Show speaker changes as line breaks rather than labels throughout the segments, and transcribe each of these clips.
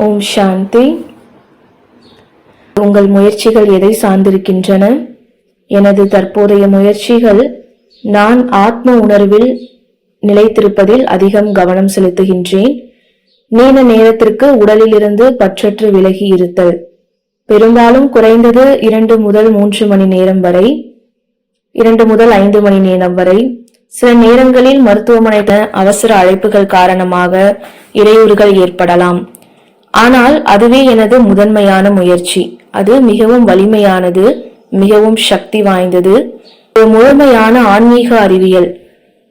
ஓம் சாந்தி. உங்கள் முயற்சிகள் எதை சார்ந்திருக்கின்றன? எனது தற்போதைய முயற்சிகள் நான் ஆத்ம உணர்வில் நிலைத்திருப்பதில் அதிகம் கவனம் செலுத்துகின்றேன். நீண்ட நேரத்திற்கு உடலிலிருந்து பற்றற்று விலகி இருத்தல், பெரும்பாலும் குறைந்தது 2 முதல் 3 மணி நேரம் வரை, 2 முதல் 5 மணி நேரம் வரை. சில நேரங்களில் மருத்துவமனை அவசர அழைப்புகள் காரணமாக இடையூறுகள் ஏற்படலாம். ஆனால் அதுவே எனது முதன்மையான முயற்சி. அது மிகவும் வலிமையானது, மிகவும் சக்தி வாய்ந்தது, ஒரு முழுமையான ஆன்மீக அறிவியல்.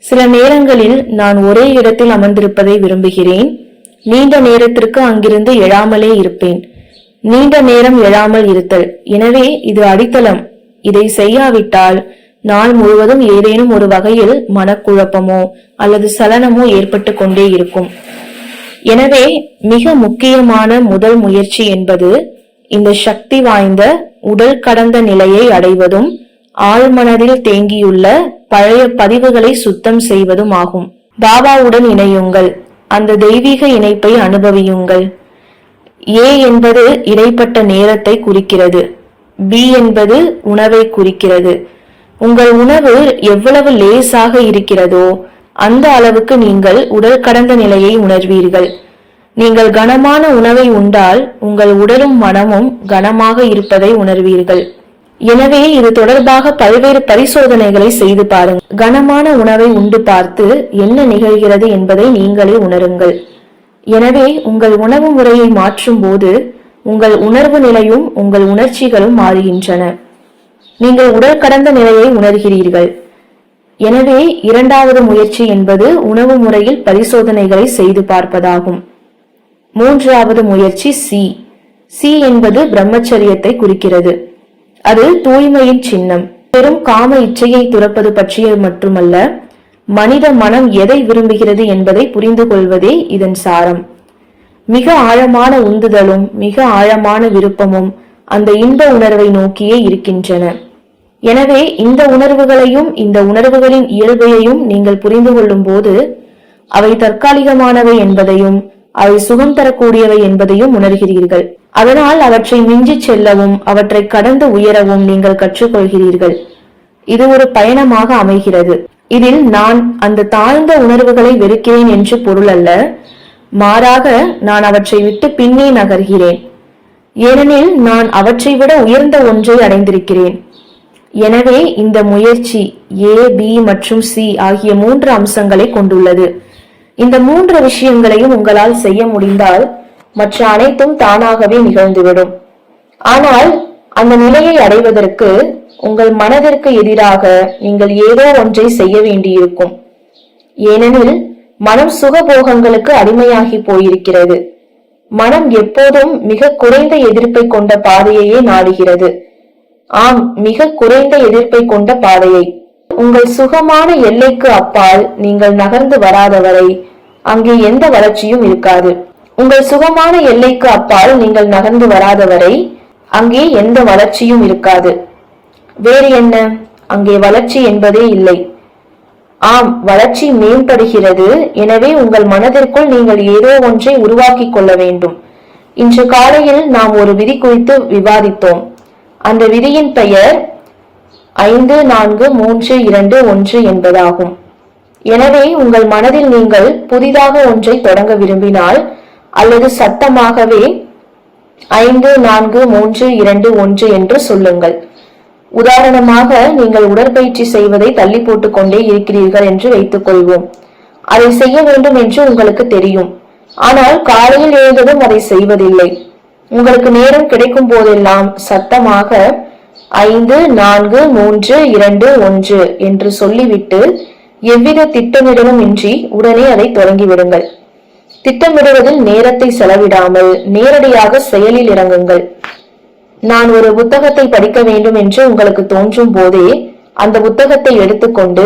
சில நேரங்களில் நான் ஒரே இடத்தில் அமர்ந்திருப்பதை விரும்புகிறேன். நீண்ட நேரத்திற்கு அங்கிருந்து எழாமலே இருப்பேன். நீண்ட நேரம் எழாமல் இருத்தல், எனவே இது அடித்தளம். இதை செய்யாவிட்டால் நாள் முழுவதும் ஏதேனும் ஒரு வகையில் மனக்குழப்பமோ அல்லது சலனமோ ஏற்பட்டு கொண்டே இருக்கும். எனவே மிக முக்கியமான முதல் முயற்சி என்பது இந்த சக்தி வாய்ந்த உடல் கடந்த நிலையை அடைவதும் ஆழ்மனதில் தேங்கியுள்ள பழைய பதிவுகளை சுத்தம் செய்வதும் ஆகும். பாபாவுடன் இணையுங்கள், அந்த தெய்வீக இணைப்பை அனுபவியுங்கள். ஏ என்பது இடைப்பட்ட நேரத்தை குறிக்கிறது. பி என்பது உணவை குறிக்கிறது. உங்கள் உணவு எவ்வளவு லேசாக இருக்கிறதோ அந்த அளவுக்கு நீங்கள் உடல் கடந்த நிலையை உணர்வீர்கள். நீங்கள் கனமான உணவை உண்டால் உங்கள் உடலும் மனமும் கனமாக இருப்பதை உணர்வீர்கள். எனவே இது தொடர்பாக பல்வேறு பரிசோதனைகளை செய்து பாருங்கள். கனமான உணவை உண்டு பார்த்து என்ன நிகழ்கிறது என்பதை நீங்களே உணருங்கள். எனவே உங்கள் உணவு முறையை மாற்றும் போது உங்கள் உணர்வு நிலையும் உங்கள் உணர்ச்சிகளும் மாறுகின்றன. நீங்கள் உடல் கடந்த நிலையை உணர்கிறீர்கள். எனவே இரண்டாவது முயற்சி என்பது உணவு முறையில் பரிசோதனைகளை செய்து பார்ப்பதாகும். மூன்றாவது முயற்சி சி. சி என்பது பிரம்மச்சரியத்தை குறிக்கிறது. அது தூய்மையின் சின்னம். பெரும் காம இச்சையை துறப்பது பற்றிய மட்டுமல்ல, மனித மனம் எதை விரும்புகிறது என்பதை புரிந்து கொள்வதே இதன் சாரம். மிக ஆழமான உந்துதலும் மிக ஆழமான விருப்பமும் அந்த இன்ப உணர்வை நோக்கியே இருக்கின்றன. எனவே இந்த உணர்வுகளையும் இந்த உணர்வுகளின் இயல்பையையும் நீங்கள் புரிந்து கொள்ளும் போது அவை தற்காலிகமானவை என்பதையும் அவை சுகம் தரக்கூடியவை என்பதையும் உணர்கிறீர்கள். அதனால் அவற்றை மிஞ்சி செல்லவும் அவற்றை கடந்து உயரவும் நீங்கள் கற்றுக்கொள்கிறீர்கள். இது ஒரு பயணமாக அமைகிறது. இதில் நான் அந்த தாழ்ந்த உணர்வுகளை வெறுக்கிறேன் என்று பொருள் அல்ல. மாறாக நான் அவற்றை விட்டு பின்னே நகர்கிறேன். ஏனெனில் நான் அவற்றை விட உயர்ந்த ஒன்றை அடைந்திருக்கிறேன். எனவே இந்த முயற்சி ஏ, பி மற்றும் சி ஆகிய 3 அம்சங்களை கொண்டுள்ளது. இந்த 3 விஷயங்களையும் உங்களால் செய்ய முடிந்தால் மற்ற அனைத்தும் தானாகவே நிகழ்ந்துவிடும். ஆனால் அந்த நிலையை அடைவதற்கு உங்கள் மனதிற்கு எதிராக நீங்கள் ஏதோ ஒன்றை செய்ய வேண்டியிருக்கும். ஏனெனில் மனம் சுகபோகங்களுக்கு அடிமையாகி போயிருக்கிறது. மனம் எப்போதும் மிக குறைந்த எதிர்ப்பை கொண்ட பாதையையே நாடுகிறது. ஆம், மிக குறைந்த எதிர்ப்பை கொண்ட பாதையை. உங்கள் சுகமான எல்லைக்கு அப்பால் நீங்கள் நகர்ந்து வராதவரை அங்கே எந்த வளர்ச்சியும் இருக்காது. உங்கள் சுகமான எல்லைக்கு அப்பால் நீங்கள் நகர்ந்து வராதவரை அங்கே எந்த வளர்ச்சியும் இருக்காது. வேறு என்ன? அங்கே வளர்ச்சி என்பதே இல்லை. ஆம், வளர்ச்சி மேம்படுகிறது. எனவே உங்கள் மனதிற்குள் நீங்கள் ஏதோ ஒன்றை உருவாக்கி கொள்ள வேண்டும். இன்று காலையில் நாம் ஒரு விதி குறித்து விவாதித்தோம். அந்த விதியின் பெயர் 5-4-3-2-1 என்பதாகும். எனவே உங்கள் மனதில் நீங்கள் புதிதாக ஒன்றை தொடங்க விரும்பினால் அல்லது சத்தமாகவே 5-4-3-2-1 என்று சொல்லுங்கள். உதாரணமாக, நீங்கள் உடற்பயிற்சி செய்வதை தள்ளி போட்டுக் கொண்டே இருக்கிறீர்கள் என்று வைத்துக் கொள்வோம். அதை செய்ய வேண்டும் என்று உங்களுக்கு தெரியும். ஆனால் காலையில் எழுந்ததும் அதை செய்வதில்லை. உங்களுக்கு நேரம் கிடைக்கும் போதெல்லாம் சத்தமாக 5-4-3-2-1 என்று சொல்லிவிட்டு எவ்வித திட்டமிடலும் இன்றி உடனே அதை தொடங்கிவிடுங்கள். திட்டமிடுவதில் நேரத்தை செலவிடாமல் நேரடியாக செயலில் இறங்குங்கள். நான் ஒரு புத்தகத்தை படிக்க வேண்டும் என்று உங்களுக்கு தோன்றும் போதே அந்த புத்தகத்தை எடுத்துக்கொண்டு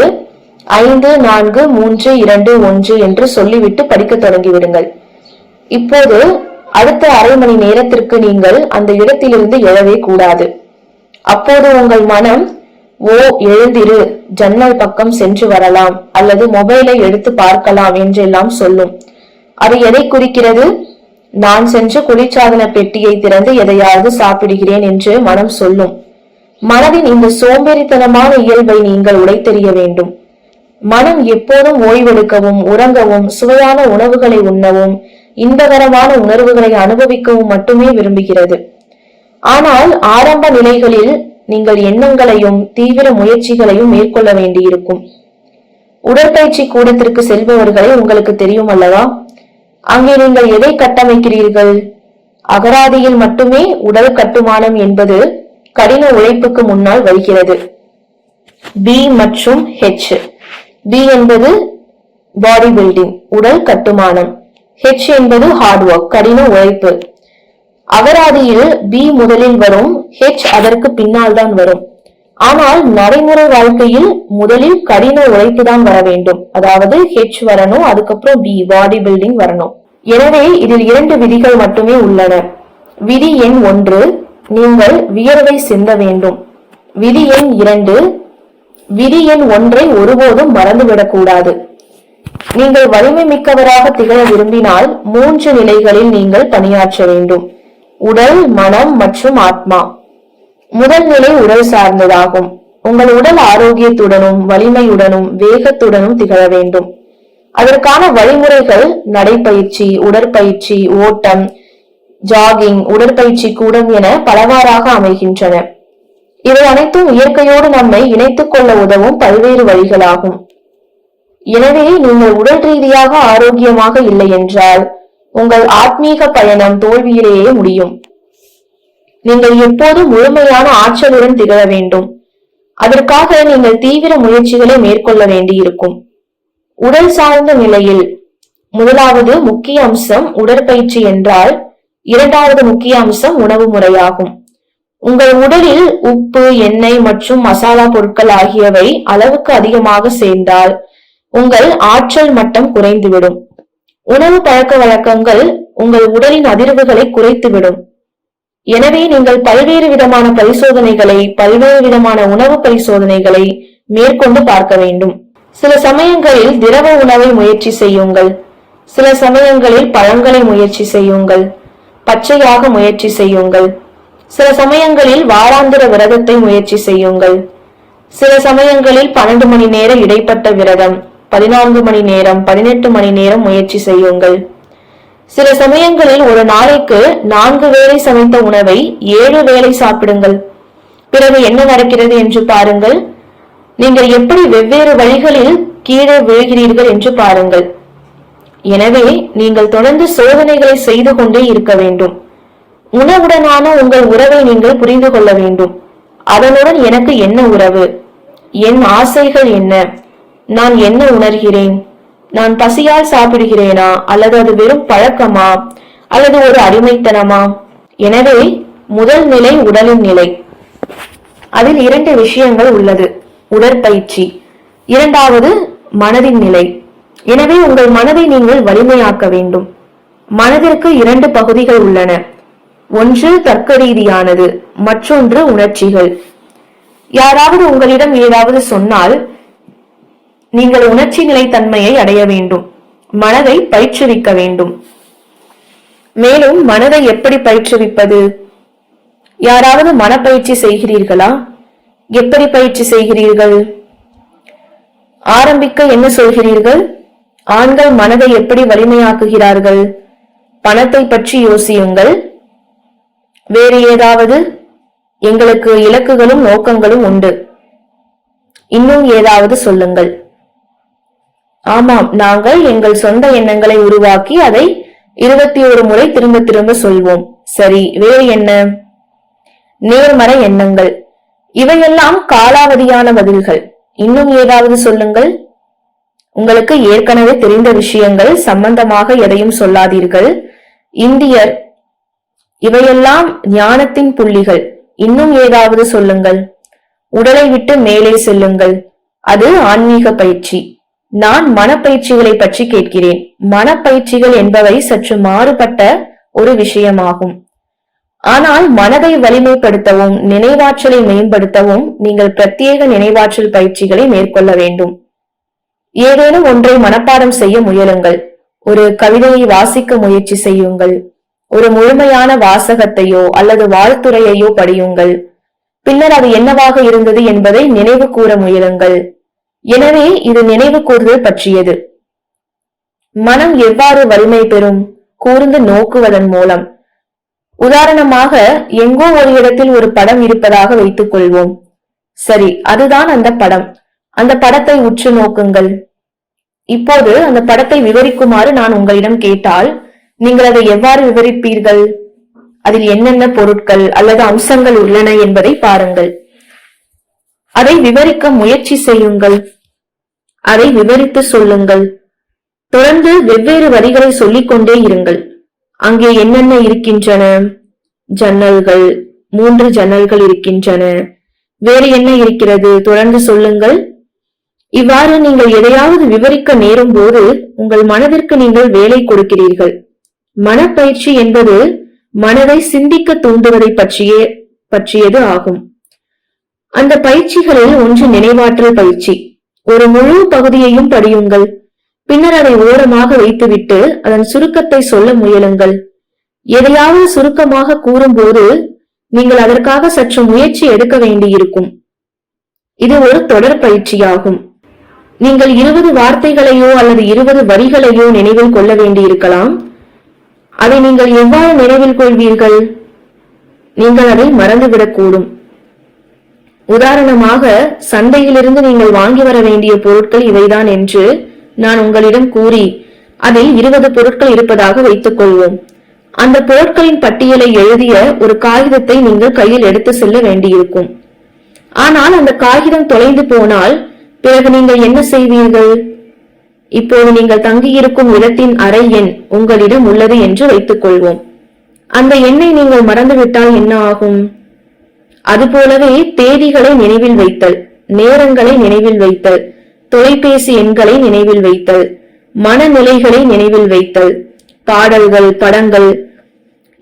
5-4-3-2-1 என்று சொல்லிவிட்டு படிக்க தொடங்கிவிடுங்கள். இப்போது அடுத்த அரை மணி நேரத்திற்கு நீங்கள் அந்த இடத்திலிருந்து எழவே கூடாது. அப்போது உங்கள் மனம், ஓ எழுந்திரு, ஜன்னல் பக்கம் சென்று வரலாம் அல்லது மொபைலை எடுத்து பார்க்கலாம் என்றெல்லாம் சொல்லும். அது எதை குறிக்கிறது? நான் சென்று குளிர்சாதன பெட்டியை திறந்து எதையாவது சாப்பிடுகிறேன் என்று மனம் சொல்லும். மனதின் இந்த சோம்பேறித்தனமான இயல்பை நீங்கள் உடைத்தெறிய வேண்டும். மனம் எப்போதும் ஓய்வெடுக்கவும், உறங்கவும், சுவையான உணவுகளை உண்ணவும், இன்பகரமான உணர்வுகளை அனுபவிக்கவும் மட்டுமே விரும்புகிறது. ஆனால் ஆரம்ப நிலைகளில் நீங்கள் எண்ணங்களையும் தீவிர முயற்சிகளையும் மேற்கொள்ள வேண்டியிருக்கும். உடற்பயிற்சி கூடத்திற்கு செல்பவர்களை உங்களுக்கு தெரியும் அல்லவா? அங்கே நீங்கள் எதை கட்டமைக்கிறீர்கள்? அகராதியில் மட்டுமே உடல் கட்டுமானம் என்பது கடின உழைப்புக்கு முன்னால் வருகிறது. பி மற்றும் ஹெச். பி என்பது பாடி பில்டிங், உடல் கட்டுமானம். ஹெச் என்பது ஹார்ட் ஒர்க், கடின உழைப்பு. அகராதியில் பி முதலில் வரும், ஹெச் அதற்கு பின்னால் தான் வரும். ஆனால் நடைமுறை வாழ்க்கையில் முதலில் கடின உழைப்பு தான் வர வேண்டும். அதாவது ஹெச் வரணும், அதுக்கப்புறம் பி பாடி பில்டிங் வரணும். எனவே இதில் 2 விதிகள் மட்டுமே உள்ளன. விதி எண் 1, நீங்கள் வியர்வை சிந்த வேண்டும். விதி எண் 2, விதி எண் 1ஐ ஒருபோதும் மறந்துவிடக்கூடாது. நீங்கள் வலிமை மிக்கவராக திகழ விரும்பினால் 3 நிலைகளில் நீங்கள் பணியாற்ற வேண்டும்: உடல், மனம் மற்றும் ஆத்மா. முதல் நிலை உடல் சார்ந்ததாகும். உங்கள் உடல் ஆரோக்கியத்துடனும் வலிமையுடனும் வேகத்துடனும் திகழ வேண்டும். அதற்கான வழிமுறைகள் நடைப்பயிற்சி, உடற்பயிற்சி, ஓட்டம், ஜாகிங், உடற்பயிற்சி கூடம் என பலவாறாக அமைகின்றன. இவை அனைத்தும் இயற்கையோடு நம்மை இணைத்துக் கொள்ள உதவும் பல்வேறு வழிகளாகும். எனவே நீங்கள் உடல் ரீதியாக ஆரோக்கியமாக இல்லை என்றால் உங்கள் ஆத்மீக பயணம் தோல்வியிலேயே முடியும். நீங்கள் எப்போதும் முழுமையான ஆற்றலுடன் திகழ வேண்டும். அதற்காக நீங்கள் தீவிர முயற்சிகளை மேற்கொள்ள வேண்டியிருக்கும். உடல் சார்ந்த நிலையில் முதலாவது முக்கிய அம்சம் உடற்பயிற்சி என்றால், இரண்டாவது முக்கிய அம்சம் உணவு முறையாகும். உங்கள் உடலில் உப்பு, எண்ணெய் மற்றும் மசாலா பொருட்கள் ஆகியவை அளவுக்கு அதிகமாக சேர்ந்தால் உங்கள் ஆற்றல் மட்டம் குறைந்துவிடும். உணவு பழக்க வழக்கங்கள் உங்கள் உடலின் அதிர்வுகளை குறைத்துவிடும். எனவே நீங்கள் பல்வேறு விதமான பரிசோதனைகளை, பல்வேறு விதமான உணவு பரிசோதனைகளை மேற்கொண்டு பார்க்க வேண்டும். சில சமயங்களில் திரவ உணவை முயற்சி செய்யுங்கள். சில சமயங்களில் பழங்களை முயற்சி செய்யுங்கள். பச்சையாக முயற்சி செய்யுங்கள். சில சமயங்களில் வாராந்திர விரதத்தை முயற்சி செய்யுங்கள். சில சமயங்களில் 12 மணி நேர இடைப்பட்ட விரதம், 14 மணி நேரம், 18 மணி நேரம் முயற்சி செய்யுங்கள். சில சமயங்களில் ஒரு நாளைக்கு 4 வேளை சமைத்த உணவை 7 வேளை சாப்பிடுங்கள். பிறகு என்ன நடக்கிறது என்று பாருங்கள். நீங்கள் எப்படி வெவ்வேறு வழிகளில் கீழே விழுகிறீர்கள் என்று பாருங்கள். எனவே நீங்கள் தொடர்ந்து சோதனைகளை செய்து கொண்டே இருக்க வேண்டும். உணவுடனான உங்கள் உறவை நீங்கள் புரிந்து கொள்ள வேண்டும். அதனுடன் எனக்கு என்ன உறவு? என் ஆசைகள் என்ன? நான் என்ன உணர்கிறேன்? நான் பசியால் சாப்பிடுகிறேனா, அல்லது அது வெறும் பழக்கமா, அல்லது ஒரு அடிமைத்தனமா? எனவே முதல் நிலை உடலின் நிலை. அதில் 2 விஷயங்கள் உள்ளது: உடற்பயிற்சி. இரண்டாவது மனதின் நிலை. எனவே உங்கள் மனதை நீங்கள் வலிமையாக்க வேண்டும். மனதிற்கு 2 பகுதிகள் உள்ளன. ஒன்று தர்க்க ரீதியானது, மற்றொன்று உணர்ச்சிகள். யாராவது உங்களிடம் ஏதாவது சொன்னால் நீங்கள் உணர்ச்சி நிலைத்தன்மையை அடைய வேண்டும். மனதை பயிற்றுவிக்க வேண்டும். மேலும் மனதை எப்படி பயிற்றுவிப்பது? யாராவது மனப்பயிற்சி செய்கிறீர்களா? எப்படி பயிற்சி செய்கிறீர்கள்? ஆரம்பிக்க என்ன சொல்கிறீர்கள்? ஆண்கள் மனதை எப்படி வலிமையாக்குகிறார்கள்? பணத்தை பற்றி யோசியுங்கள். வேறு ஏதாவது? எங்களுக்கு இலக்குகளும் நோக்கங்களும் உண்டு. இன்னும் ஏதாவது சொல்லுங்கள். ஆமாம், நாங்கள் எங்கள் சொந்த எண்ணங்களை உருவாக்கி அதை 21 முறை திரும்ப திரும்ப சொல்வோம். சரி, வேறு என்ன? நேர்மறை எண்ணங்கள். இவையெல்லாம் காலாவதியான பதில்கள். இன்னும் ஏதாவது சொல்லுங்கள். உங்களுக்கு ஏற்கனவே தெரிந்த விஷயங்கள் சம்பந்தமாக எதையும் சொல்லாதீர்கள். இந்தியர். இவையெல்லாம் ஞானத்தின் புள்ளிகள். இன்னும் ஏதாவது சொல்லுங்கள். உடலை விட்டு மேலே செல்லுங்கள். அது ஆன்மீக பயிற்சி. நான் மனப்பயிற்சிகளை பற்றி கேட்கிறேன். மனப்பயிற்சிகள் என்பவை சற்று மாறுபட்ட ஒரு விஷயமாகும். ஆனால் மனதை வலிமைப்படுத்தவும் நினைவாற்றலை மேம்படுத்தவும் நீங்கள் பிரத்யேக நினைவாற்றல் பயிற்சிகளை மேற்கொள்ள வேண்டும். ஏதேனும் ஒன்றை மனப்பாடம் செய்ய முயலுங்கள். ஒரு கவிதையை வாசிக்க முயற்சி செய்யுங்கள். ஒரு முழுமையான வாசகத்தையோ அல்லது வாழ்த்துரையையோ படியுங்கள். பின்னர் அது என்னவாக இருந்தது என்பதை நினைவு கூற முயலுங்கள். எனவே இது நினைவு கூறுதல் பற்றியது. மனம் எவ்வாறு வலிமை பெறும்? கூர்ந்து நோக்குவதன் மூலம். உதாரணமாக, எங்கோ ஒரு இடத்தில் ஒரு படம் இருப்பதாக வைத்துக் கொள்வோம். சரி, அதுதான் அந்த படம். அந்த படத்தை உற்று நோக்குங்கள். இப்போது அந்த படத்தை விவரிக்குமாறு நான் உங்களிடம் கேட்டால் நீங்கள் அதை எவ்வாறு விவரிப்பீர்கள்? அதில் என்னென்ன பொருட்கள் அல்லது அம்சங்கள் உள்ளன என்பதை பாருங்கள். அதை விவரிக்க முயற்சி செய்யுங்கள். அதை விவரித்து சொல்லுங்கள். தொடர்ந்து வெவ்வேறு வரிகளை சொல்லிக் கொண்டே இருங்கள். அங்கே என்னென்ன இருக்கின்றன? ஜன்னல்கள், 3 ஜன்னல்கள் இருக்கின்றன. வேறு என்ன இருக்கிறது? தொடர்ந்து சொல்லுங்கள். இவ்வாறு நீங்கள் எதையாவது விவரிக்க நேரும் போது உங்கள் மனதிற்கு நீங்கள் வேலை கொடுக்கிறீர்கள். மனப்பயிற்சி என்பது மனதை சிந்திக்க தூண்டுவதை பற்றியது ஆகும். அந்த பயிற்சிகளில் ஒன்று நினைவாற்றல் பயிற்சி. ஒரு முழு பகுதியையும் படியுங்கள். பின்னர் அதை ஓரமாக வைத்துவிட்டு அதன் சுருக்கத்தை சொல்ல முயலுங்கள். எதையாவது சுருக்கமாக கூறும்போது நீங்கள் அதற்காக சற்று முயற்சி எடுக்க வேண்டியிருக்கும். இது ஒரு தொடர் பயிற்சியாகும். நீங்கள் 20 வார்த்தைகளையோ அல்லது 20 வரிகளையோ நினைவில் கொள்ள வேண்டியிருக்கலாம். அதை நீங்கள் எவ்வாறு நினைவில் கொள்வீர்கள்? நீங்கள் அதை மறந்துவிடக்கூடும். உதாரணமாக, சந்தையிலிருந்து நீங்கள் வாங்கி வர வேண்டிய பொருட்கள் இவைதான் என்று நான் உங்களிடம் கூறி அதில் 20 பொருட்கள் இருப்பதாக வைத்துக் கொள்வோம். அந்த பொருட்களின் பட்டியலை எழுதிய ஒரு காகிதத்தை நீங்கள் கையில் எடுத்து செல்ல வேண்டியிருக்கும். ஆனால் அந்த காகிதம் தொலைந்து போனால் பிறகு நீங்கள் என்ன செய்வீர்கள்? இப்போது நீங்கள் தங்கியிருக்கும் இடத்தின் அறை எண் உங்களிடம் உள்ளது என்று வைத்துக் கொள்வோம். அந்த எண்ணை நீங்கள் மறந்துவிட்டால் என்ன ஆகும்? அதுபோலவே தேதிகளை நினைவில் வைத்தல், நேரங்களை நினைவில் வைத்தல், தொலைபேசி எண்களை நினைவில் வைத்தல், மனநிலைகளை நினைவில் வைத்தல், பாடல்கள், படங்கள்,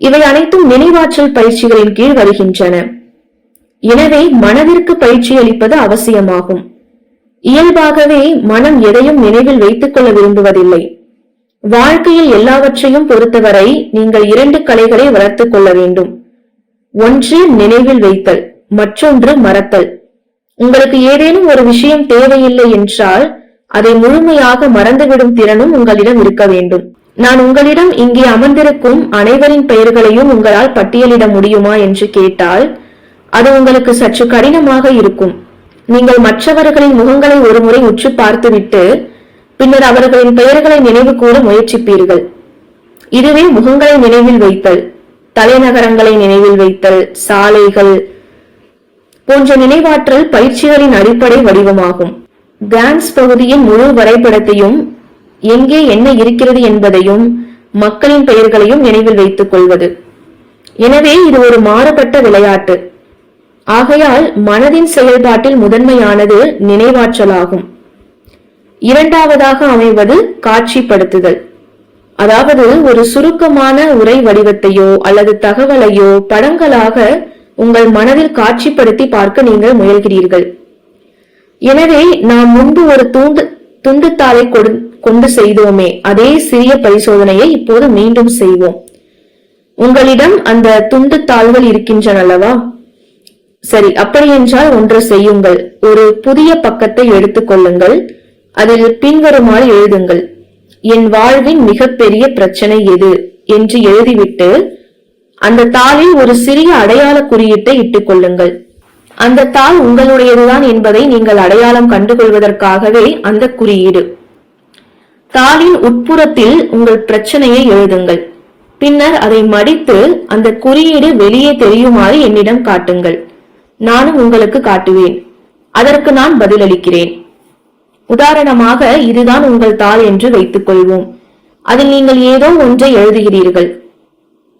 இவை அனைத்தும் நினைவாற்றல் பயிற்சிகளின் கீழ் வருகின்றன. எனவே மனதிற்கு பயிற்சி அளிப்பது அவசியமாகும். இயல்பாகவே மனம் எதையும் நினைவில் வைத்துக் கொள்ள விரும்புவதில்லை. வாழ்க்கையில் எல்லாவற்றையும் பொறுத்தவரை நீங்கள் 2 கலைகளை வளர்த்துக் கொள்ள வேண்டும். ஒன்று நினைவில் வைத்தல், மற்றொன்று மறத்தல். உங்களுக்கு ஏதேனும் ஒரு விஷயம் தேவையில்லை என்றால் அதை முழுமையாக மறந்துவிடும் திறனும் உங்களிடம் இருக்க வேண்டும். நான் உங்களிடம் இங்கே அமர்ந்திருக்கும் அனைவரின் பெயர்களையும் உங்களால் பட்டியலிட முடியுமா என்று கேட்டால் அது உங்களுக்கு சற்று கடினமாக இருக்கும். நீங்கள் மற்றவர்களின் முகங்களை ஒருமுறை உற்று பார்த்துவிட்டு பின்னர் அவர்களின் பெயர்களை நினைவு கூற முயற்சிப்பீர்கள். இதுவே முகங்களை நினைவில் வைத்தல், தலைநகரங்களை நினைவில் வைத்தல், சாலைகள் போன்ற நினைவாற்றல் பயிற்சிகளின் அடிப்படை வடிவமாகும். கான்ஸ் பகுதியின் முழு வரைபடத்தையும், எங்கே என்ன இருக்கிறது என்பதையும், மக்களின் பெயர்களையும் நினைவில் வைத்துக் கொள்வது. எனவே இது ஒரு மாறுபட்ட விளையாட்டு. ஆகையால் மனதின் செயல்பாட்டில் முதன்மையானது நினைவாற்றலாகும். இரண்டாவதாக அமைவது காட்சிப்படுத்துதல். அதாவது ஒரு சுருக்கமான உரை வடிவத்தையோ அல்லது தகவலையோ படங்களாக உங்கள் மனதில் காட்சிப்படுத்தி பார்க்க நீங்கள் முயல்கிறீர்கள். எனவே நாம் முன்பு ஒரு துண்டுத்தாளை கொண்டு செய்தோமே அதே சிறிய பரிசோதனையை இப்போது மீண்டும் செய்வோம். உங்களிடம் அந்த துண்டுத்தாள்கள் இருக்கின்றன அல்லவா? சரி, அப்படியென்றால் ஒன்று செய்யுங்கள். ஒரு புதிய பக்கத்தை எடுத்துக் கொள்ளுங்கள். அதில் பின்வருமாறு எழுதுங்கள்: என் வாழ்வின் மிகப்பெரிய பிரச்சனை எது என்று எழுதிவிட்டு அந்த தாளில் ஒரு சிறிய அடையாள குறியீட்டை இட்டுக் கொள்ளுங்கள். அந்த தாள் உங்களுடையதுதான் என்பதை நீங்கள் அடையாளம் கண்டுகொள்வதற்காகவே அந்த குறியீடு. தாளின் உட்புறத்தில் உங்கள் பிரச்சனையை எழுதுங்கள். பின்னர் அதை மடித்து அந்த குறியீடு வெளியே தெரியுமாறு என்னிடம் காட்டுங்கள். நானும் உங்களுக்கு காட்டுவேன். அதற்கு நான் பதிலளிக்கிறேன். உதாரணமாக, இதுதான் உங்கள் தாள் என்று வைத்துக் கொள்வோம். அதில் நீங்கள் ஏதோ ஒன்றை எழுதுகிறீர்கள்.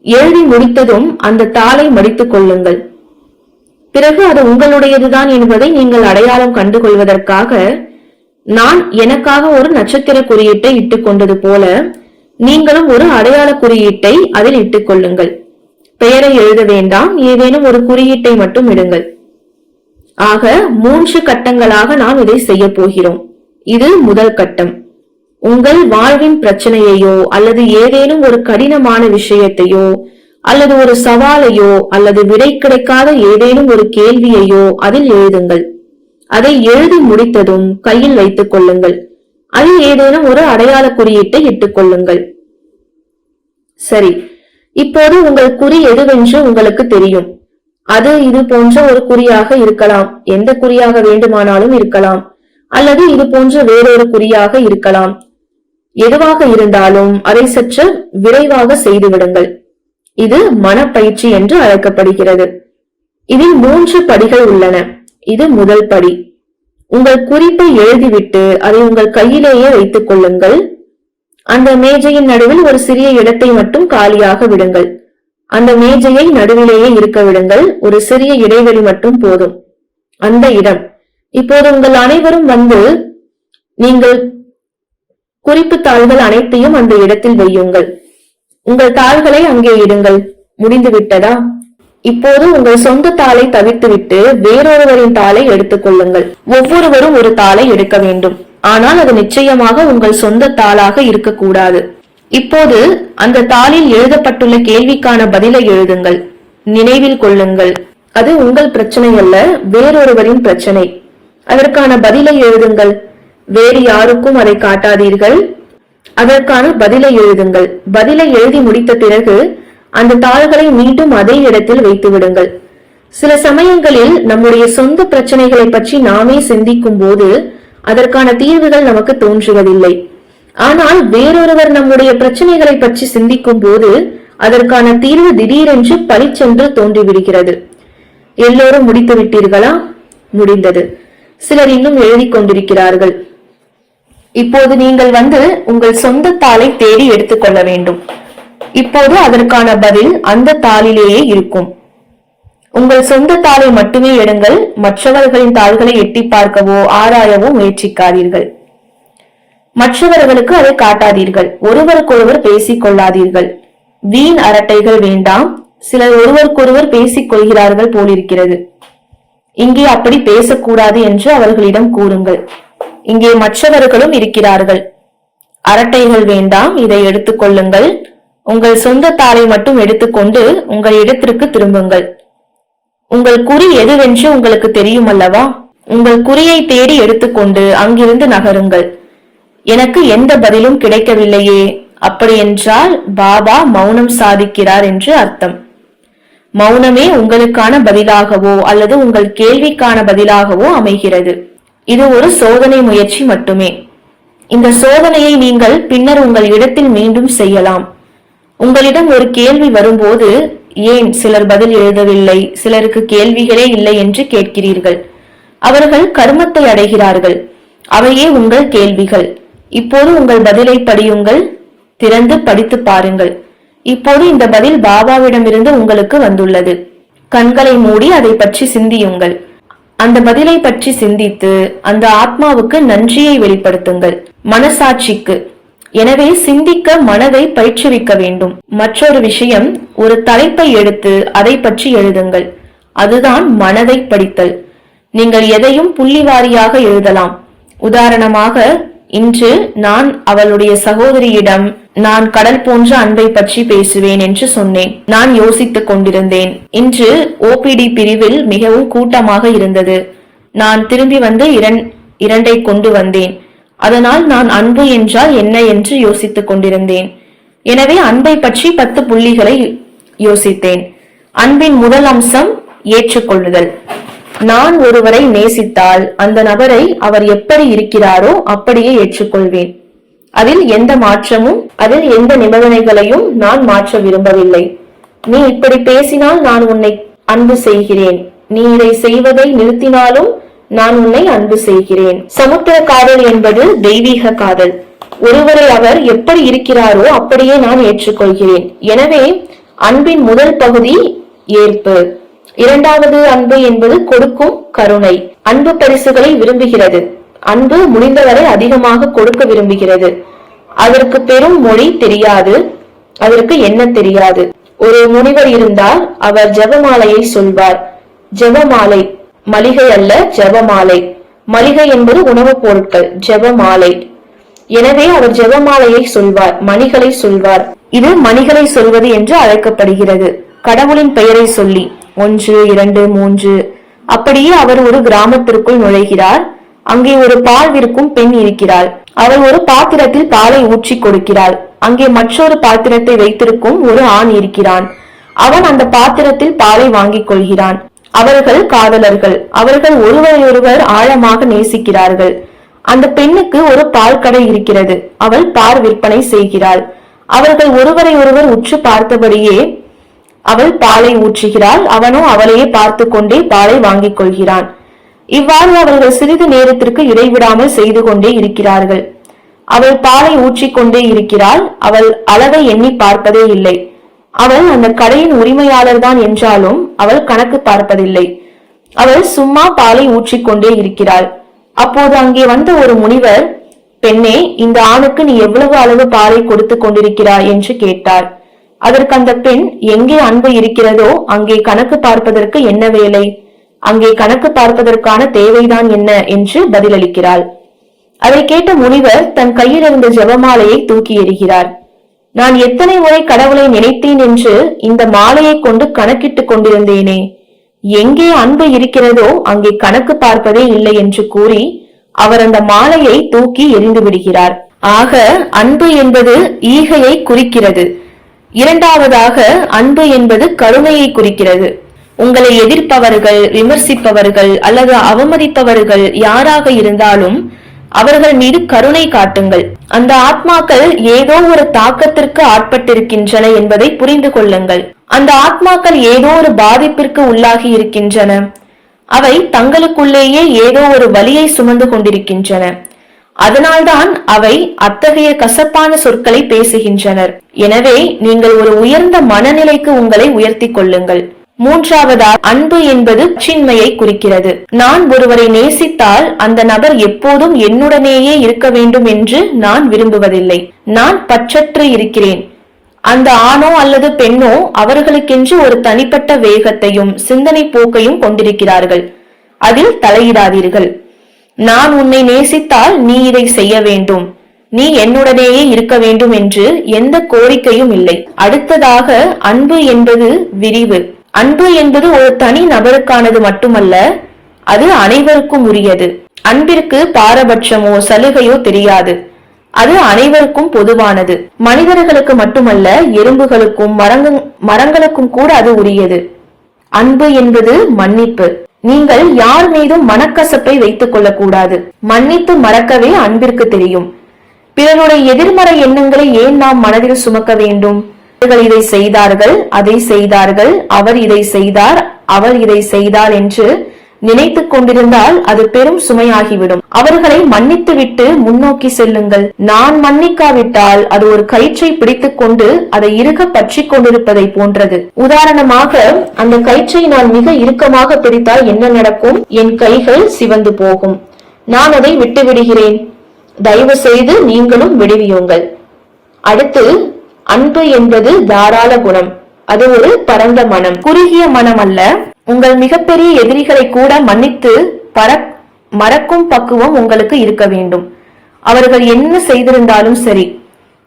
எழுதி முடித்ததும் அந்த தாளை மடித்துக் கொள்ளுங்கள். பிறகு அது உங்களுடையதுதான் என்பதை நீங்கள் அடையாளம் கண்டுகொள்வதற்காக நான் எனக்காக ஒரு நட்சத்திர குறியீட்டை இட்டுக் கொண்டது போல நீங்களும் ஒரு அடையாள குறியீட்டை அதில் இட்டுக் கொள்ளுங்கள். பெயரை எழுத வேண்டாம், ஏதேனும் ஒரு குறியீட்டை மட்டும் இடுங்கள். ஆக 3 கட்டங்களாக நாம் இதை செய்ய போகிறோம். இது முதல் கட்டம். உங்கள் வாழ்வின் பிரச்சனையையோ அல்லது ஏதேனும் ஒரு கடினமான விஷயத்தையோ அல்லது ஒரு சவாலையோ அல்லது விடை கிடைக்காத ஏதேனும் ஒரு கேள்வியையோ அதில் எழுதுங்கள். அதை எழுதி முடித்ததும் கையில் வைத்துக் கொள்ளுங்கள். அதில் ஏதேனும் ஒரு அடையாள குறியீட்டை இட்டுக் கொள்ளுங்கள். சரி, இப்போது உங்கள் குறி எதுவென்று உங்களுக்கு தெரியும். அது இது போன்ற ஒரு குறியாக இருக்கலாம், எந்த குறியாக வேண்டுமானாலும் இருக்கலாம், அல்லது இது போன்ற வேறொரு குறியாக இருக்கலாம். எதுவாக இருந்தாலும் அதை சற்று விரைவாக செய்துவிடுங்கள். இது மனப்பயிற்சி என்று அழைக்கப்படுகிறது. இதில் 3 படிகள் உள்ளன. இது முதல் படி. உங்கள் குறிப்பை எழுதிவிட்டு அதை உங்கள் கையிலேயே வைத்துக் கொள்ளுங்கள். அந்த மேஜையின் நடுவில் ஒரு சிறிய இடத்தை மட்டும் காலியாக விடுங்கள். அந்த மேஜையை நடுவிலேயே இருக்க விடுங்கள். ஒரு சிறிய இடைவெளி மட்டும் போதும். அந்த இடம். இப்போது உங்கள் அனைவரும் வந்து நீங்கள் குறிப்பு தாள்கள் அனைத்தையும் அந்த இடத்தில் வையுங்கள். உங்கள் தாள்களை அங்கே இடுங்கள். முடிந்து விட்டதா? இப்போது உங்கள் சொந்த தாளை தவிர்த்துவிட்டு வேறொருவரின் தாளை எடுத்துக் கொள்ளுங்கள். ஒவ்வொருவரும் ஒரு தாளை எடுக்க வேண்டும். ஆனால் அது நிச்சயமாக உங்கள் சொந்த தாளாக இருக்கக்கூடாது. இப்போது அந்த தாளில் எழுதப்பட்டுள்ள கேள்விக்கான பதிலை எழுதுங்கள். நினைவில் கொள்ளுங்கள், அது உங்கள் பிரச்சனை அல்ல, வேறொருவரின் பிரச்சனை. அதற்கான பதிலை எழுதுங்கள். வேறு யாருக்கும் அதை காட்டாதீர்கள். அதற்கான பதிலை எழுதுங்கள். பதிலை எழுதி முடித்த பிறகு அந்த தாள்களை மீண்டும் அதே இடத்தில் வைத்து விடுங்கள். சில சமயங்களில் நம்முடைய சொந்த பிரச்சனைகளை பற்றி நாமே சிந்திக்கும் போது அதற்கான தீர்வுகள் நமக்கு தோன்றுவதில்லை. ஆனால் வேறொருவர் நம்முடைய பிரச்சனைகளை பற்றி சிந்திக்கும் போது அதற்கான தீர்வு திடீரென்று பளிச்சென்று தோன்றிவிடுகிறது. எல்லோரும் முடித்து விட்டீர்களா? முடிந்தது. சிலர் இன்னும் எழுதி கொண்டிருக்கிறார்கள். இப்போது நீங்கள் வந்து உங்கள் சொந்த தாளை தேடி எடுத்துக்கொள்ள வேண்டும். இப்போது அதற்கான பதில் அந்த தாளிலேயே இருக்கும். உங்கள் சொந்த தாளை மட்டுமே எடுங்கள். மற்றவர்களின் தாள்களை எட்டி பார்க்கவோ ஆராயவோ முயற்சிக்காதீர்கள். மற்றவர்களுக்கு அதை காட்டாதீர்கள். ஒருவருக்கொருவர் பேசிக் கொள்ளாதீர்கள். வீண் அரட்டைகள் வேண்டாம். சிலர் ஒருவருக்கொருவர் பேசிக் கொள்கிறார்கள் போலிருக்கிறது. இங்கே அப்படி பேசக்கூடாது என்று அவர்களிடம் கூறுங்கள். இங்கே மற்றவர்களும் இருக்கிறார்கள். அரட்டைகள் வேண்டாம். இதை எடுத்துக் கொள்ளுங்கள். உங்கள் சொந்த தாளை மட்டும் எடுத்துக்கொண்டு உங்கள் இடத்திற்கு திரும்புங்கள். உங்கள் குறி எதுவென்று உங்களுக்கு தெரியும் அல்லவா? உங்கள் குறியை தேடி எடுத்துக்கொண்டு அங்கிருந்து நகருங்கள். எனக்கு எந்த பதிலும் கிடைக்கவில்லையே, அப்படி என்றால் பாபா மௌனம் சாதிக்கிறார் என்று அர்த்தம். மௌனமே உங்களுக்கான பதிலாகவோ அல்லது உங்கள் கேள்விக்கான பதிலாகவோ அமைகிறது. இது ஒரு சோதனை முயற்சி மட்டுமே. இந்த சோதனையை நீங்கள் பின்னர் உங்கள் இடத்தில் மீண்டும் செய்யலாம். உங்களிடம் ஒரு கேள்வி வரும்போது ஏன் சிலர் பதில் எழுதவில்லை, சிலருக்கு கேள்விகளே இல்லை என்று கேட்கிறீர்கள். அவர்கள் கர்மத்தை அடைகிறார்கள். அவையே உங்கள் கேள்விகள். இப்போது உங்கள் பதிலை படியுங்கள். திறந்து படித்து பாருங்கள். இப்போது இந்த பதில் பாபாவிடமிருந்து உங்களுக்கு வந்துள்ளது. கண்களை மூடி அதை பற்றி சிந்தியுங்கள். அந்த பதிலை பற்றி சிந்தித்து அந்த ஆத்மாவுக்கு நன்றியை வெளிப்படுத்துங்கள், மனசாட்சிக்கு. எனவே சிந்திக்க மனதை பயிற்றுவிக்க வேண்டும். மற்றொரு விஷயம், ஒரு தலைப்பை எடுத்து அதை பற்றி எழுதுங்கள். அதுதான் மனதை படித்தல். நீங்கள் எதையும் புள்ளிவாரியாக எழுதலாம். உதாரணமாக, இன்று நான் அவளுடைய சகோதரியிடம் நான் கடல் போன்ற அன்பை பற்றி பேசுவேன் என்று சொன்னேன். நான் யோசித்துக் கொண்டிருந்தேன். இன்று ஓபிடி பிரிவில் மிகவும் கூட்டமாக இருந்தது. நான் திரும்பி வந்து இரண்டை கொண்டு வந்தேன். அதனால் நான் அன்பு என்றால் என்ன என்று யோசித்துக் கொண்டிருந்தேன். எனவே அன்பை பற்றி 10 புள்ளிகளை யோசித்தேன். அன்பின் முதல் அம்சம் ஏற்றுக்கொள்ளுதல். நான் ஒருவரை நேசித்தால் அந்த நபரை அவர் எப்படி இருக்கிறாரோ அப்படியே ஏற்றுக்கொள்வேன். அதில் எந்த மாற்றமும், அதில் எந்த நிபந்தனைகளையும் நான் மாற்ற விரும்பவில்லை. நீ இப்படி பேசினால் நான் உன்னை அன்பு செய்கிறேன். நீ இதை செய்வதை நிறுத்தினாலும் நான் உன்னை அன்பு செய்கிறேன். சமுத்திர காதல் என்பது தெய்வீக காதல். ஒருவரை அவர் எப்படி இருக்கிறாரோ அப்படியே நான் ஏற்றுக்கொள்கிறேன். எனவே அன்பின் முதல் பகுதி ஏற்பு. இரண்டாவது அன்பு என்பது கொடுக்கும் கருணை. அன்பு பரிசுகளை விரும்புகிறது. அன்பு முடிந்தவரை அதிகமாக கொடுக்க விரும்புகிறது. அதற்கு பெரும் மொழி தெரியாது, அதற்கு என்ன தெரியாது. ஒரு முனிவர் இருந்தால் அவர் ஜெபமாலையை சொல்வார். ஜெபமாலை, மளிகை அல்ல, ஜெபமாலை. மளிகை என்பது உணவுப் பொருட்கள், ஜெபமாலை. எனவே அவர் ஜெபமாலையை சொல்வார், மணிகளை சொல்வார். இது மணிகளை சொல்வது என்று அழைக்கப்படுகிறது. கடவுளின் பெயரை சொல்லி 1 2 3 அப்படியே அவர் ஒரு கிராமத்திற்குள் நுழைகிறார். அங்கே ஒரு பால் விற்கும் பெண் இருக்கிறாள். அவள் ஒரு பாத்திரத்தில் பாலை ஊற்றி கொடுக்கிறாள். அங்கே மற்றொரு பாத்திரத்தை வைத்திருக்கும் ஒரு ஆண் இருக்கிறான். அவன் அந்த பாத்திரத்தில் பாலை வாங்கிக் கொள்கிறான். அவர்கள் காதலர்கள். அவர்கள் ஒருவரையொருவர் ஆழமாக நேசிக்கிறார்கள். அந்த பெண்ணுக்கு ஒரு பால் கடை இருக்கிறது. அவள் பால் விற்பனை செய்கிறாள். அவர்கள் ஒருவரை ஒருவர் உற்று பார்த்தபடியே அவள் பாலை ஊற்றுகிறாள். அவனோ அவளையே பார்த்து கொண்டே பாலை வாங்கிக் கொள்கிறான். இவ்வாறு அவர்கள் சிறிது நேரத்திற்கு இடைவிடாமல் செய்து கொண்டே இருக்கிறார்கள். அவள் பாலை ஊற்றிக்கொண்டே இருக்கிறாள். அவள் அளவை எண்ணி பார்ப்பதே இல்லை. அவள் அந்த கடையின் உரிமையாளர் தான் என்றாலும் அவள் கணக்கு பார்ப்பதில்லை. அவள் சும்மா பாலை ஊற்றிக்கொண்டே இருக்கிறாள். அப்போது அங்கே வந்த ஒரு முனிவர், பெண்ணே, இந்த ஆணுக்கு நீ எவ்வளவு அளவு பாலை கொடுத்து கொண்டிருக்கிறாய் என்று கேட்டார். அதற்கு அந்த பெண், எங்கே அன்பு இருக்கிறதோ அங்கே கணக்கு பார்ப்பதற்கு என்ன வேலை? அங்கே கணக்கு பார்ப்பதற்கான தேவைதான் என்ன என்று பதிலளிக்கிறாள். அதை கேட்ட முனிவர் தன் கையில் இருந்த ஜெபமாலையை தூக்கி எறிகிறார். நான் எத்தனை முறை கடவுளை நினைத்தேன் என்று இந்த மாலையை கொண்டு கணக்கிட்டுக் கொண்டிருந்தேனே. எங்கே அன்பு இருக்கிறதோ அங்கே கணக்கு பார்ப்பதே இல்லை என்று கூறி அவர் அந்த மாலையை தூக்கி எறிந்து விடுகிறார். ஆக அன்பு என்பது ஈகையை குறிக்கிறது. இரண்டாவதாக அன்பு என்பது கருணையை குறிக்கிறது. உங்களை எதிர்ப்பவர்கள், விமர்சிப்பவர்கள் அல்லது அவமதிப்பவர்கள் யாராக இருந்தாலும் அவர்கள் மீது கருணை காட்டுங்கள். அந்த ஆத்மாக்கள் ஏதோ ஒரு தாக்கத்திற்கு ஆட்பட்டிருக்கின்றன என்பதை புரிந்து கொள்ளுங்கள். அந்த ஆத்மாக்கள் ஏதோ ஒரு பாதிப்பிற்கு உள்ளாகி இருக்கின்றன. அவை தங்களுக்குள்ளேயே ஏதோ ஒரு வலியை சுமந்து கொண்டிருக்கின்றன. அதனால்தான் அவை அத்தகைய கசப்பான சொற்களை பேசுகின்றனர். எனவே நீங்கள் ஒரு உயர்ந்த மனநிலைக்கு உங்களை உயர்த்தி கொள்ளுங்கள். மூன்றாவதாக அன்பு என்பது சின்மையை குறிக்கிறது. நான் ஒருவரை நேசித்தால் அந்த நபர் எப்போதும் என்னுடனேயே இருக்க வேண்டும் என்று நான் விரும்புவதில்லை. நான் பற்றற்று இருக்கிறேன். அந்த ஆணோ அல்லது பெண்ணோ அவர்களுக்கென்று ஒரு தனிப்பட்ட வேகத்தையும் சிந்தனை போக்கையும் கொண்டிருக்கிறார்கள். அதில் தலையிடாதீர்கள். நான் உன்னை நேசித்தால் நீ இதை செய்ய வேண்டும், நீ என்னுடனேயே இருக்க வேண்டும் என்று எந்த கோரிக்கையும் இல்லை. அடுத்ததாக அன்பு என்பது விரிவு. அன்பு என்பது ஒரு தனி நபருக்கானது மட்டுமல்ல, அது அனைவருக்கும் உரியது. அன்பிற்கு பாரபட்சமோ சலுகையோ தெரியாது. அது அனைவருக்கும் பொதுவானது. மனிதர்களுக்கு மட்டுமல்ல, எறும்புகளுக்கும் மரங்களுக்கும் கூட அது உரியது. அன்பு என்பது மன்னிப்பு. நீங்கள் யார் மீதும் மனக்கசப்பை வைத்துக் கொள்ளக்கூடாது. மன்னித்து மறக்கவே அன்பிற்கு தெரியும். பிறருடைய எதிர்மறை எண்ணங்களை ஏன் நாம் மனதில் சுமக்க வேண்டும்? அவர்கள் இதை செய்தார்கள், அதை செய்தார்கள், அவர் இதை செய்தார், அவர் இதை செய்தார் என்று நினைத்துக் கொண்டிருந்தால் அது பெரும் சுமையாகிவிடும். அவர்களை மன்னித்து விட்டு முன்னோக்கி செல்லுங்கள். நான் மன்னிக்காவிட்டால் அது ஒரு கயிற்றை பிடித்துக் கொண்டு அதை இறுக பற்றி கொண்டிருப்பதை போன்றது. உதாரணமாக, அந்த கயிற்றை நான் மிக இறுக்கமாக பிடித்தால் என்ன நடக்கும்? என் கைகள் சிவந்து போகும். நான் அதை விட்டு விடுகிறேன். தயவு செய்து நீங்களும் விடுவியுங்கள். அடுத்து, அன்பு என்பது தாராள குணம். அது ஒரு பரந்த மனம், குறுகிய மனம் அல்ல. உங்கள் மிகப்பெரிய எதிரிகளை கூட மன்னித்து மறக்கும் பக்குவம் உங்களுக்கு இருக்க வேண்டும். அவர்கள் என்ன செய்திருந்தாலும் சரி,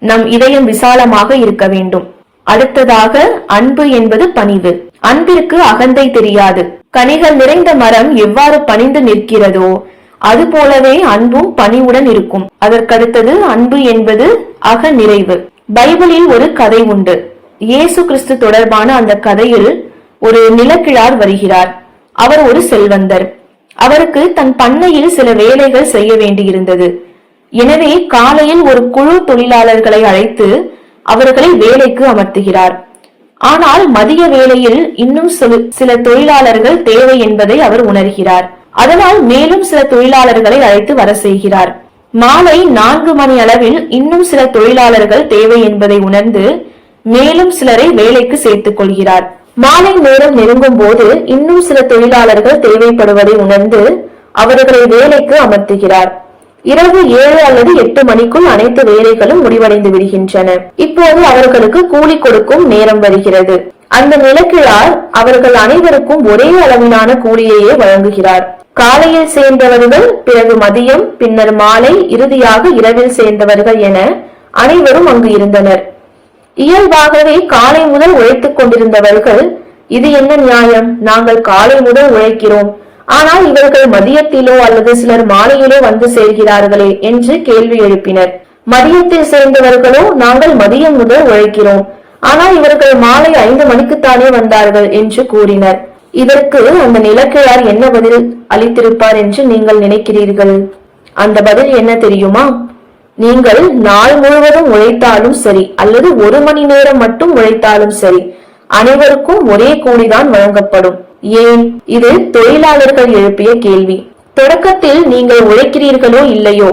நம் இதயம் விசாலமாக இருக்க வேண்டும். அடுத்ததாக, அன்பு என்பது பணிவு. அன்பிற்கு அகந்தை தெரியாது. கனிகள் நிறைந்த மரம் எவ்வாறு பணிந்து நிற்கிறதோ அது போலவே அன்பும் பணிவுடன் இருக்கும். அதற்கடுத்தது, அன்பு என்பது அக நிறைவு. பைபிளில் ஒரு கதை உண்டு. இயேசு கிறிஸ்து தொடர்பான அந்த கதையில் ஒரு நிலக்கிழார் வருகிறார். அவர் ஒரு செல்வந்தர். அவருக்கு தன் பண்ணையில் சில வேலைகள் செய்ய வேண்டியிருந்தது. எனவே காலையில் ஒரு குழு தொழிலாளர்களை அழைத்து அவர்களை வேலைக்கு அமர்த்துகிறார். ஆனால் மதிய வேளையில் இன்னும் சில தொழிலாளர்கள் தேவை என்பதை அவர் உணர்கிறார். அதனால் மேலும் சில தொழிலாளர்களை அழைத்து வர செய்கிறார். மாலை 4 மணி அளவில் இன்னும் சில தொழிலாளர்கள் தேவை என்பதை உணர்ந்து மேலும் சிலரை வேலைக்கு சேர்த்துக் கொள்கிறார். மாலை நேரம் நெருங்கும் போது இன்னும் சில தொழிலாளர்கள் தேவைப்படுவதை உணர்ந்து அவர்களை வேலைக்கு அமர்த்துகிறார். இரவு 7 அல்லது 8 மணிக்குள் அனைத்து வேலைகளும் முடிவடைந்து விடுகின்றன. இப்போது அவர்களுக்கு கூலி கொடுக்கும் நேரம் வருகிறது. அந்த நிலக்கிழார் அவர்கள் அனைவருக்கும் ஒரே அளவிலான கூலியையே வழங்குகிறார். காலையில் சேர்ந்தவர்கள், பிறகு மதியம், பின்னர் மாலை, இறுதியாக இரவில் சேர்ந்தவர்கள் என அனைவரும் அங்கு இருந்தனர். இயல்பாகவே காலை முதல் உழைத்துக் கொண்டிருந்தவர்கள், இது என்ன நியாயம், நாங்கள் காலை முதல் உழைக்கிறோம், ஆனால் இவர்கள் மதியத்திலோ அல்லது சிலர் மாலையிலோ வந்து சேர்கிறார்களே என்று கேள்வி எழுப்பினர். மதியத்தில் சேர்ந்தவர்களோ, நாங்கள் மதியம் முதல் உழைக்கிறோம், ஆனால் இவர்கள் மாலை 5 மணிக்குத்தானே வந்தார்கள் என்று கூறினர். இதற்கு அந்த நிலக்கிழார் என்ன பதில் அளித்திருப்பார் என்று நீங்கள் நினைக்கிறீர்கள்? அந்த பதில் என்ன தெரியுமா? நீங்கள் நாள் முழுவதும் உழைத்தாலும் சரி அல்லது 1 மணி நேரம் மட்டும் உழைத்தாலும் சரி, அனைவருக்கும் ஒரே கூலிதான் வழங்கப்படும். ஏன்? இது தொழிலாளர்கள் எழுப்பிய கேள்வி. தொடக்கத்தில் நீங்கள் உழைக்கிறீர்களோ இல்லையோ,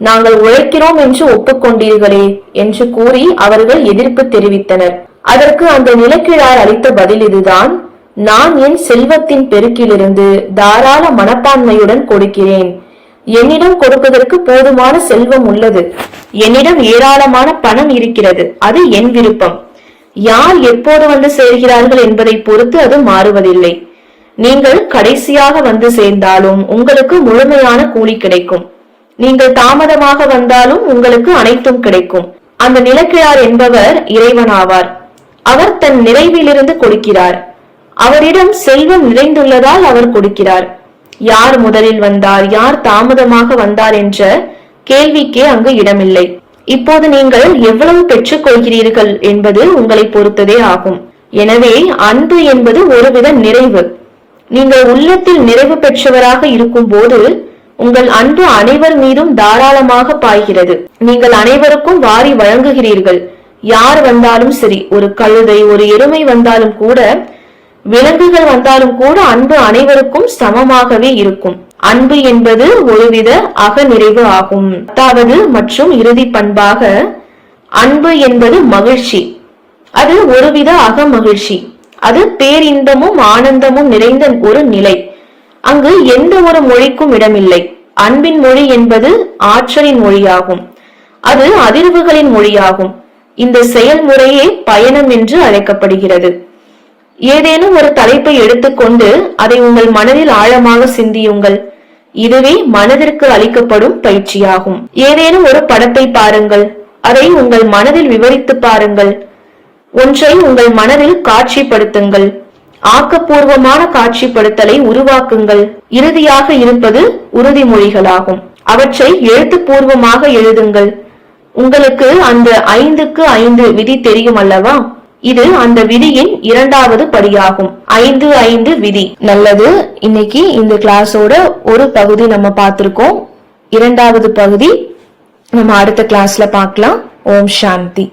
நாங்கள் உழைக்கிறோம் என்று ஒப்புக்கொண்டீர்களே என்று கூறி அவர்கள் எதிர்ப்பு தெரிவித்தனர். அதற்கு அந்த நிலக்கிழார் அளித்த பதில் இதுதான்: நான் என் செல்வத்தின் பெருக்கிலிருந்து தாராள மனப்பான்மையுடன் கொடுக்கிறேன். என்னிடம் கொடுப்பதற்கு போதுமான செல்வம் உள்ளது. என்னிடம் ஏராளமான பணம் இருக்கிறது. அது என் விருப்பம். யார் எப்போது வந்து சேர்கிறார்கள் என்பதை பொறுத்து அது மாறுவதில்லை. நீங்கள் கடைசியாக வந்து சேர்ந்தாலும் உங்களுக்கு முழுமையான கூலி கிடைக்கும். நீங்கள் தாமதமாக வந்தாலும் உங்களுக்கு அனைத்தும் கிடைக்கும். அந்த நிலக்கிழார் என்பவர் இறைவனாவார். அவர் தன் நிறைவிலிருந்து கொடுக்கிறார். அவரிடம் செல்வம் நிறைந்துள்ளதால் அவர் கொடுக்கிறார். யார் முதலில் வந்தார், யார் தாமதமாக வந்தார் என்ற கேள்விக்கே அங்கு இடமில்லை. இப்போது நீங்கள் எவ்வளவு பெற்றுக் கொள்கிறீர்கள் என்பது உங்களை பொறுத்ததே ஆகும். எனவே அன்பு என்பது ஒருவித நிறைவு. நீங்கள் உள்ளத்தில் நிறைவு பெற்றவராக இருக்கும் போது உங்கள் அன்பு அனைவர் மீதும் தாராளமாக பாய்கிறது. நீங்கள் அனைவருக்கும் வாரி வழங்குகிறீர்கள். யார் வந்தாலும் சரி, ஒரு கழுதை, ஒரு எருமை வந்தாலும் கூட, விலங்குகள் வந்தாலும் கூட அன்பு அனைவருக்கும் சமமாகவே இருக்கும். அன்பு என்பது ஒருவித அகநிறைவு ஆகும். 10வது மற்றும் இறுதி பண்பாக அன்பு என்பது மகிழ்ச்சி. அது ஒருவித அக மகிழ்ச்சி. அது பேரின்பமும் ஆனந்தமும் நிறைந்த ஒரு நிலை. அங்கு எந்த ஒரு மொழிக்கும் இடமில்லை. அன்பின் மொழி என்பது ஆற்றலின் மொழியாகும். அது அதிர்வுகளின் மொழியாகும். இந்த செயல்முறையே பயணம் என்று அழைக்கப்படுகிறது. ஏதேனும் ஒரு தலைப்பை எடுத்துக்கொண்டு அதை உங்கள் மனதில் ஆழமாக சிந்தியுங்கள். இதுவே மனதிற்கு அளிக்கப்படும் பயிற்சியாகும். ஏதேனும் ஒரு படத்தை பாருங்கள். அதை உங்கள் மனதில் விவரித்து பாருங்கள். ஒன்றை உங்கள் மனதில் காட்சிப்படுத்துங்கள். ஆக்கப்பூர்வமான காட்சிப்படுத்தலை உருவாக்குங்கள். இறுதியாக இருப்பது உறுதிமொழிகளாகும். அவற்றை எழுத்துப்பூர்வமாக எழுதுங்கள். உங்களுக்கு அந்த 5க்கு 5 விதி தெரியும் அல்லவா? இது அந்த விதியின் 2வது படியாகும். 5-5 விதி. நல்லது. இன்னைக்கு இந்த கிளாஸோட ஒரு பகுதி நம்ம பார்த்திருக்கோம். 2வது பகுதி நம்ம அடுத்த கிளாஸ்ல பார்க்கலாம். ஓம் சாந்தி.